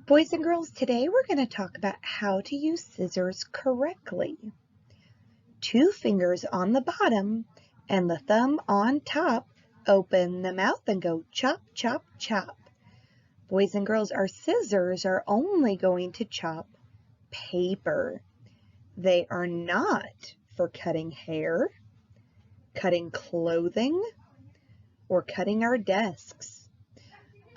Boys and girls, today we're going to talk about how to use scissors correctly. 2 fingers on the bottom and the thumb on top. Open the mouth and go chop, chop, chop. Boys and girls, our scissors are only going to chop paper. They are not for cutting hair, cutting clothing, or cutting our desks.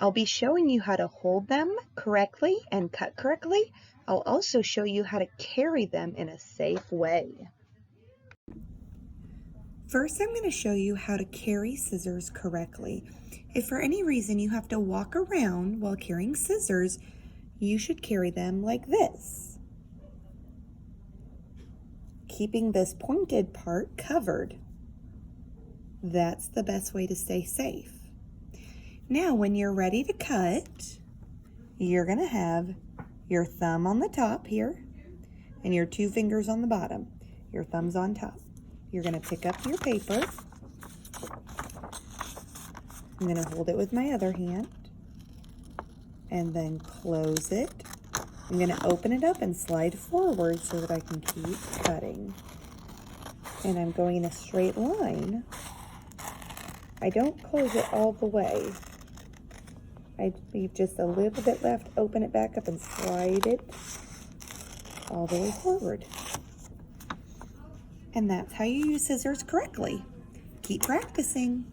I'll be showing you how to hold them correctly and cut correctly. I'll also show you how to carry them in a safe way. First, I'm going to show you how to carry scissors correctly. If for any reason you have to walk around while carrying scissors, you should carry them like this, keeping this pointed part covered. That's the best way to stay safe. Now, when you're ready to cut, you're going to have your thumb on the top here and your 2 fingers on the bottom. Your thumb's on top. You're going to pick up your paper. I'm going to hold it with my other hand and then close it. I'm going to open it up and slide forward so that I can keep cutting. And I'm going in a straight line. I don't close it all the way. I leave just a little bit left, open it back up and slide it all the way forward. And that's how you use scissors correctly. Keep practicing.